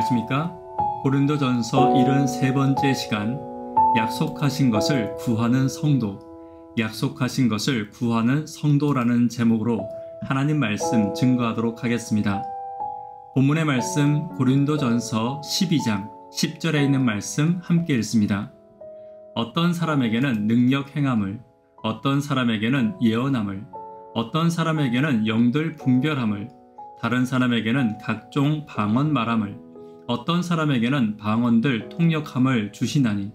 안녕하십니까? 고린도전서 73번째 시간, 약속하신 것을 구하는 성도, 약속하신 것을 구하는 성도라는 제목으로 하나님 말씀 증거하도록 하겠습니다. 본문의 말씀 고린도전서 12장 10절에 있는 말씀 함께 읽습니다. 어떤 사람에게는 능력 행함을, 어떤 사람에게는 예언함을, 어떤 사람에게는 영들 분별함을, 다른 사람에게는 각종 방언 말함을, 어떤 사람에게는 방언들 통역함을 주시나니.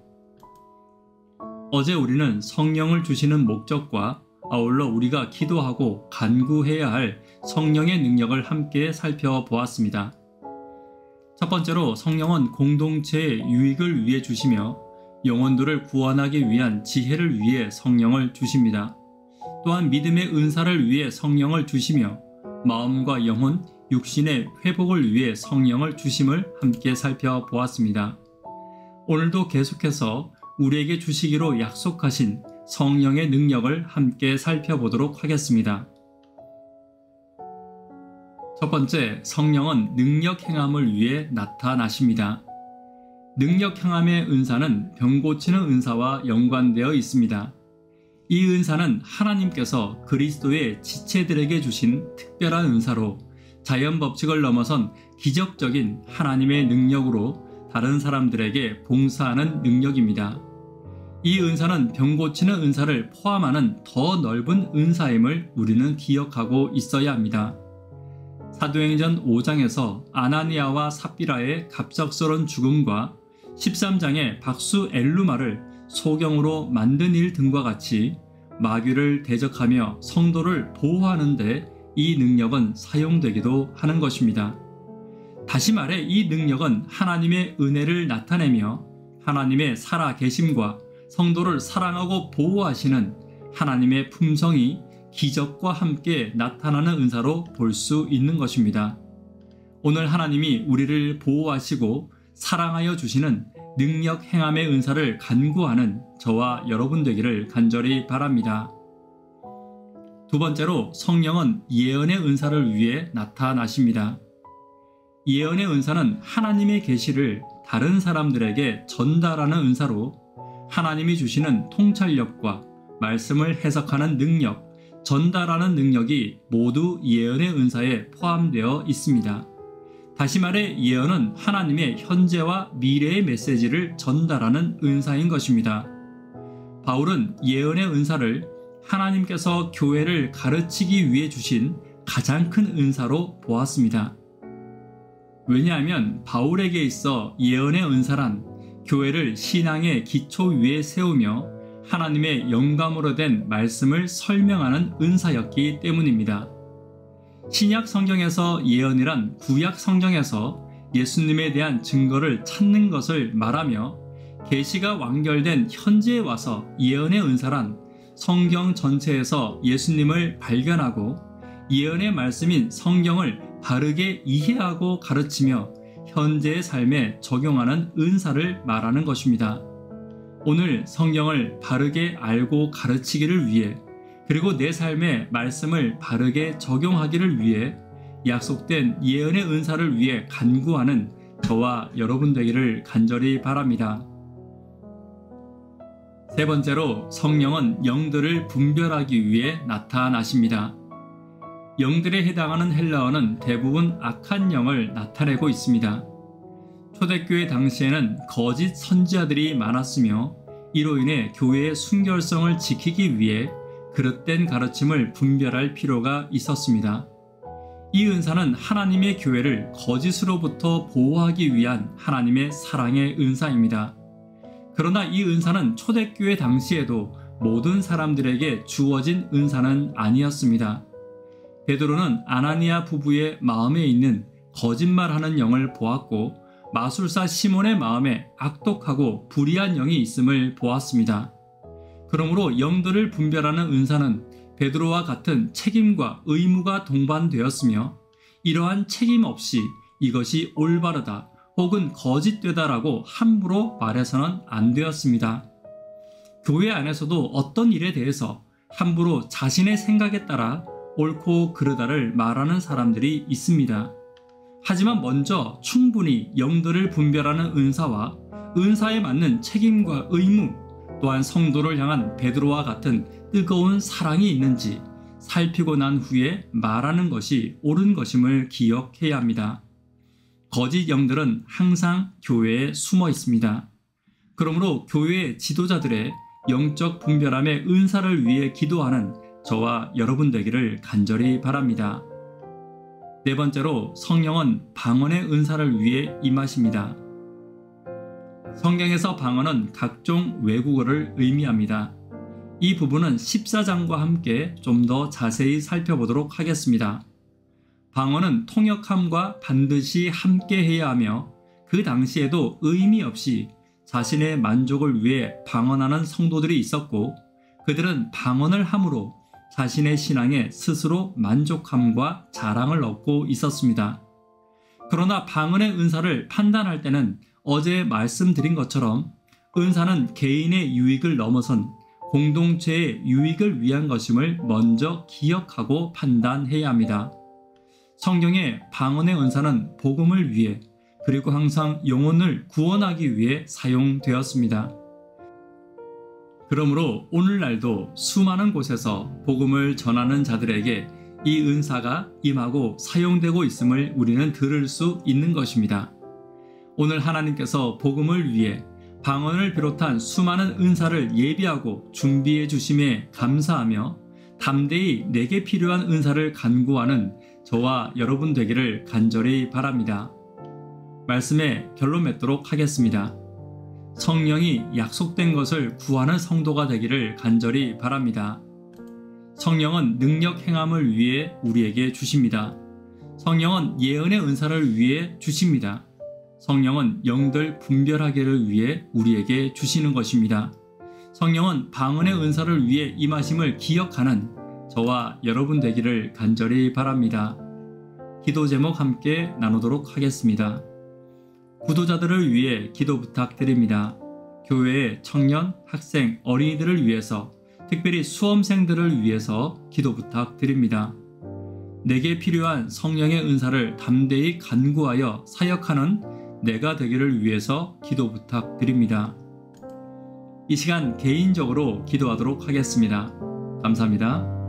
어제 우리는 성령을 주시는 목적과 아울러 우리가 기도하고 간구해야 할 성령의 능력을 함께 살펴보았습니다. 첫 번째로 성령은 공동체의 유익을 위해 주시며 영혼들을 구원하기 위한 지혜를 위해 성령을 주십니다. 또한 믿음의 은사를 위해 성령을 주시며 마음과 영혼, 육신의 회복을 위해 성령을 주심을 함께 살펴보았습니다. 오늘도 계속해서 우리에게 주시기로 약속하신 성령의 능력을 함께 살펴보도록 하겠습니다. 첫 번째, 성령은 능력 행함을 위해 나타나십니다. 능력 행함의 은사는 병 고치는 은사와 연관되어 있습니다. 이 은사는 하나님께서 그리스도의 지체들에게 주신 특별한 은사로 자연 법칙을 넘어선 기적적인 하나님의 능력으로 다른 사람들에게 봉사하는 능력입니다. 이 은사는 병 고치는 은사를 포함하는 더 넓은 은사임을 우리는 기억하고 있어야 합니다. 사도행전 5장에서 아나니아와 삽비라의 갑작스러운 죽음과 13장의 박수 엘루마를 소경으로 만든 일 등과 같이 마귀를 대적하며 성도를 보호하는 데 이 능력은 사용되기도 하는 것입니다. 다시 말해 이 능력은 하나님의 은혜를 나타내며 하나님의 살아계심과 성도를 사랑하고 보호하시는 하나님의 품성이 기적과 함께 나타나는 은사로 볼 수 있는 것입니다. 오늘 하나님이 우리를 보호하시고 사랑하여 주시는 능력 행함의 은사를 간구하는 저와 여러분 되기를 간절히 바랍니다. 두 번째로 성령은 예언의 은사를 위해 나타나십니다. 예언의 은사는 하나님의 계시를 다른 사람들에게 전달하는 은사로 하나님이 주시는 통찰력과 말씀을 해석하는 능력, 전달하는 능력이 모두 예언의 은사에 포함되어 있습니다. 다시 말해 예언은 하나님의 현재와 미래의 메시지를 전달하는 은사인 것입니다. 바울은 예언의 은사를 하나님께서 교회를 가르치기 위해 주신 가장 큰 은사로 보았습니다. 왜냐하면 바울에게 있어 예언의 은사란 교회를 신앙의 기초 위에 세우며 하나님의 영감으로 된 말씀을 설명하는 은사였기 때문입니다. 신약 성경에서 예언이란 구약 성경에서 예수님에 대한 증거를 찾는 것을 말하며 계시가 완결된 현재에 와서 예언의 은사란 성경 전체에서 예수님을 발견하고 예언의 말씀인 성경을 바르게 이해하고 가르치며 현재의 삶에 적용하는 은사를 말하는 것입니다. 오늘 성경을 바르게 알고 가르치기를 위해 그리고 내 삶에 말씀을 바르게 적용하기를 위해 약속된 예언의 은사를 위해 간구하는 저와 여러분 되기를 간절히 바랍니다. 세 번째로 성령은 영들을 분별하기 위해 나타나십니다. 영들에 해당하는 헬라어는 대부분 악한 영을 나타내고 있습니다. 초대교회 당시에는 거짓 선지자들이 많았으며 이로 인해 교회의 순결성을 지키기 위해 그릇된 가르침을 분별할 필요가 있었습니다. 이 은사는 하나님의 교회를 거짓으로부터 보호하기 위한 하나님의 사랑의 은사입니다. 그러나 이 은사는 초대교회 당시에도 모든 사람들에게 주어진 은사는 아니었습니다. 베드로는 아나니아 부부의 마음에 있는 거짓말하는 영을 보았고 마술사 시몬의 마음에 악독하고 불의한 영이 있음을 보았습니다. 그러므로 영들을 분별하는 은사는 베드로와 같은 책임과 의무가 동반되었으며 이러한 책임 없이 이것이 올바르다 혹은 거짓되다라고 함부로 말해서는 안 되었습니다. 교회 안에서도 어떤 일에 대해서 함부로 자신의 생각에 따라 옳고 그르다를 말하는 사람들이 있습니다. 하지만 먼저 충분히 영들을 분별하는 은사와 은사에 맞는 책임과 의무, 또한 성도를 향한 베드로와 같은 뜨거운 사랑이 있는지 살피고 난 후에 말하는 것이 옳은 것임을 기억해야 합니다. 거짓 영들은 항상 교회에 숨어 있습니다. 그러므로 교회의 지도자들의 영적 분별함의 은사를 위해 기도하는 저와 여러분 되기를 간절히 바랍니다. 네 번째로, 성령은 방언의 은사를 위해 임하십니다. 성경에서 방언은 각종 외국어를 의미합니다. 이 부분은 14장과 함께 좀 더 자세히 살펴보도록 하겠습니다. 방언은 통역함과 반드시 함께 해야 하며, 그 당시에도 의미 없이 자신의 만족을 위해 방언하는 성도들이 있었고, 그들은 방언을 함으로 자신의 신앙에 스스로 만족함과 자랑을 얻고 있었습니다. 그러나 방언의 은사를 판단할 때는 어제 말씀드린 것처럼 은사는 개인의 유익을 넘어선 공동체의 유익을 위한 것임을 먼저 기억하고 판단해야 합니다. 성경의 방언의 은사는 복음을 위해, 그리고 항상 영혼을 구원하기 위해 사용되었습니다. 그러므로 오늘날도 수많은 곳에서 복음을 전하는 자들에게 이 은사가 임하고 사용되고 있음을 우리는 들을 수 있는 것입니다. 오늘 하나님께서 복음을 위해 방언을 비롯한 수많은 은사를 예비하고 준비해 주심에 감사하며 담대히 내게 필요한 은사를 간구하는 저와 여러분 되기를 간절히 바랍니다. 말씀에 결론 맺도록 하겠습니다. 성령이 약속된 것을 구하는 성도가 되기를 간절히 바랍니다. 성령은 능력 행함을 위해 우리에게 주십니다. 성령은 예언의 은사를 위해 주십니다. 성령은 영들 분별하기를 위해 우리에게 주시는 것입니다. 성령은 방언의 은사를 위해 임하심을 기억하는 저와 여러분 되기를 간절히 바랍니다. 기도 제목 함께 나누도록 하겠습니다. 구도자들을 위해 기도 부탁드립니다. 교회의 청년, 학생, 어린이들을 위해서, 특별히 수험생들을 위해서 기도 부탁드립니다. 내게 필요한 성령의 은사를 담대히 간구하여 사역하는 내가 되기를 위해서 기도 부탁드립니다. 이 시간 개인적으로 기도하도록 하겠습니다. 감사합니다.